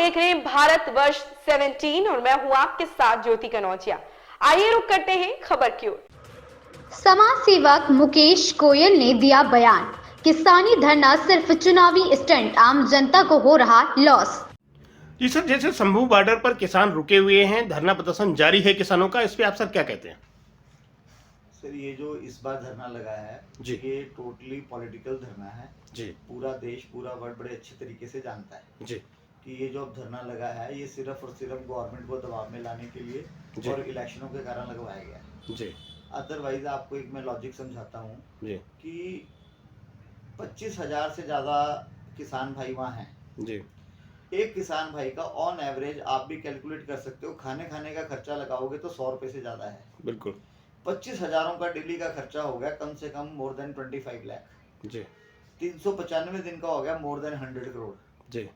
देख रहे हैं भारत वर्ष 17 और मैं हूं आपके साथ ज्योति कनौजिया। आइए रुक करते हैं खबर की ओर। समाज सेवक मुकेश गोयल ने दिया बयान, किसानी धरना सिर्फ चुनावी स्टंट, आम जनता को हो रहा लॉस। जी सर, जैसे शंभू बॉर्डर पर किसान रुके हुए हैं, धरना प्रदर्शन जारी है किसानों का, इस पे आप सर क्या कहते हैं? सर, ये जो इस बार धरना लगा है जी, ये टोटली पॉलिटिकल धरना है जी। पूरा देश, पूरा वर्ल्ड बड़े अच्छे तरीके से जानता है जी कि ये जो अब धरना लगा है ये सिर्फ और सिर्फ गवर्नमेंट को दबाव में लाने के लिए और इलेक्शनों के कारण लगवाया गया है। जी। अदरवाइज आपको एक मैं लॉजिक समझाता हूँ जी कि 25,000 से ज्यादा किसान भाई वहाँ हैं। जी। एक किसान भाई का ऑन एवरेज आप भी कैलकुलेट कर सकते हो, खाने का खर्चा लगाओगे तो 100 रुपए से ज्यादा है। बिल्कुल। 25,000 का डेली का खर्चा हो गया कम से कम मोर देन 25 लाख। जी। 395 दिन का हो गया मोर देन 100 करोड़। जी।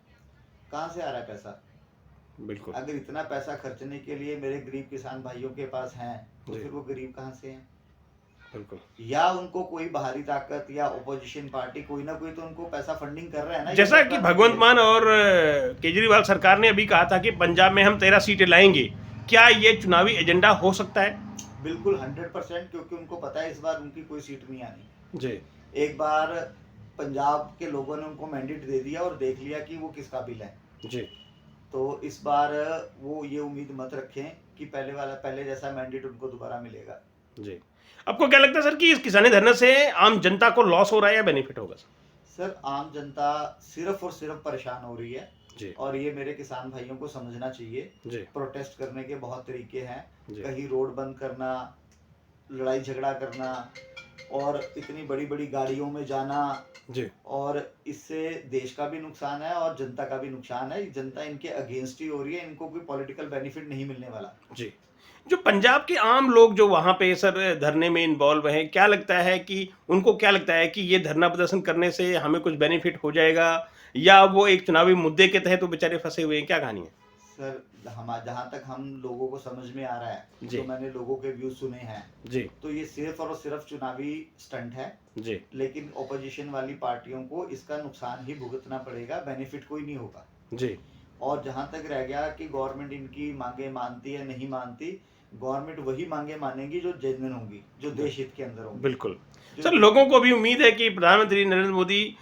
कहाँ से आ रहा है पैसा? बिल्कुल। अगर इतना पैसा खर्चने के लिए मेरे गरीब किसान भाइयों के पास हैं तो फिर वो गरीब कहाँ से हैं? बिल्कुल। या उनको कोई बाहरी ताकत या ओपोजिशन पार्टी कोई ना कोई तो उनको पैसा फंडिंग कर रहा है ना। जैसा कि भगवंत मान और केजरीवाल सरकार ने अभी कहा था कि पंजाब में हम 13 सीटें लाएंगे, क्या ये चुनावी एजेंडा हो सकता है? बिल्कुल 100%, क्योंकि उनको पता है इस बार उनकी कोई सीट नहीं आनी। जी। एक बार पंजाब के लोगों ने उनको मैंडेट दे दिया और देख लिया कि वो किस काबिल है। जी। तो इस बार वो ये उम्मीद मत रखें कि पहले जैसा मैंडेट उनको दोबारा मिलेगा। जी। आपको क्या लगता है सर कि इस किसानी धरने से आम जनता को लॉस हो रहा है या बेनिफिट होगा सर, आम जनता सिर्फ और सिर्फ परेशान हो रही है जी। और ये मेरे किसान भाइयों को समझना चाहिए जी। प्रोटेस्ट करने के बहुत तरीके हैं, जी। कहीं रोड बंद करना, लड़ाई झगड़ा करना और इतनी बड़ी बड़ी गाड़ियों में जाना जी। और इससे देश का भी नुकसान है और जनता का भी नुकसान है। जनता इनके अगेंस्ट ही हो रही है, इनको कोई पॉलिटिकल बेनिफिट नहीं मिलने वाला। जी। जो पंजाब के आम लोग जो वहां पे सर धरने में इन्वॉल्व हैं, क्या लगता है कि उनको क्या लगता है कि ये धरना प्रदर्शन करने से हमें कुछ बेनिफिट हो जाएगा या वो एक चुनावी मुद्दे के तहत तो बेचारे फंसे हुए हैं? क्या कहानी है सर, जहाँ तक हम लोगों को समझ में आ रहा है, तो मैंने लोगों के व्यूज सुने हैं जी, तो ये सिर्फ और सिर्फ चुनावी स्टंट है जी। लेकिन ओपोजिशन वाली पार्टियों को इसका नुकसान ही भुगतना पड़ेगा, बेनिफिट कोई नहीं होगा जी। और जहां तक रह गया कि गवर्नमेंट इनकी मांगे मानती है नहीं मानती, गवर्नमेंट वही मांगे मानेगी जो जेन्युइन होंगी, जो देश हित के अंदर होंगी। बिल्कुल सर, लोगों को भी उम्मीद है कि प्रधानमंत्री नरेंद्र मोदी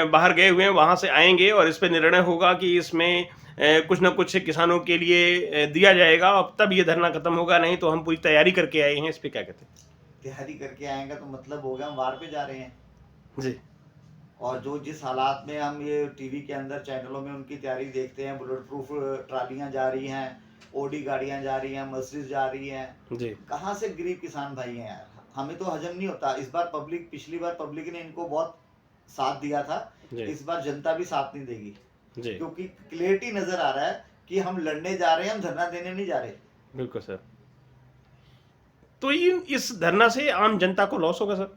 बाहर गए हुए हैं, वहां से आएंगे और इस पे निर्णय होगा कि इसमें कुछ ना कुछ किसानों के लिए दिया जाएगा और तब ये धरना खत्म होगा, नहीं तो हम पूरी तैयारी करके आए हैं। इस पे क्या कहते हैं? तैयारी करके आएंगे तो मतलब होगा हम वार पे जा रहे हैं जी। और जो जिस हालात में हम ये टीवी के अंदर चैनलों में उनकी तैयारी देखते हैं, बुलेट प्रूफ ट्रालियां जा रही हैं, ओडी गाड़ियां जा रही हैं, मर्सिडीज जा रही हैं जी। कहाँ से गरीब किसान भाई हैं यार? हमें तो हजम नहीं होता। इस बार पिछली बार पब्लिक ने इनको बहुत साथ दिया था, इस बार जनता भी साथ नहीं देगी जी। क्योंकि क्लियरिटी नजर आ रहा है कि हम लड़ने जा रहे हैं, हम धरना देने नहीं जा रहे। बिल्कुल सर। तो इस धरना से आम जनता को लॉस होगा सर?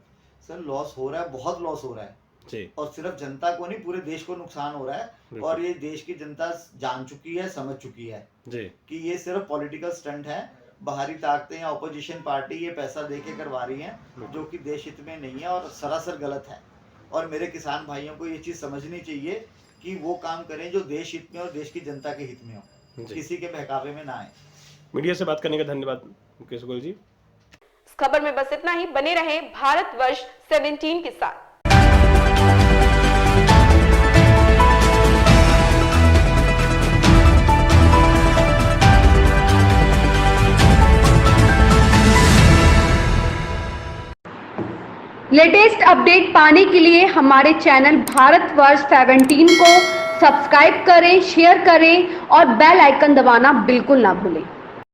सर, लॉस हो रहा है, बहुत लॉस हो रहा है जी। और सिर्फ जनता को नहीं पूरे देश को नुकसान हो रहा है और ये देश की जनता जान चुकी है, समझ चुकी है जी कि ये सिर्फ पॉलिटिकल स्टंट है। बाहरी ताकतें या ऑपोजिशन पार्टी ये पैसा देके करवा रही हैं जो कि देश हित में नहीं है और सरासर गलत है और मेरे किसान भाइयों को ये चीज समझनी चाहिए कि वो काम करें जो देश हित में और देश की जनता के हित में हो, किसी के बहकावे में ना आए। मीडिया से बात करने का धन्यवाद मुकेश गोयल जी। इस खबर में बस इतना ही। बने रहे भारत वर्ष 17 के साथ। लेटेस्ट अपडेट पाने के लिए हमारे चैनल भारत वर्ष 17 को सब्सक्राइब करें, शेयर करें और बेल आइकन दबाना बिल्कुल ना भूलें।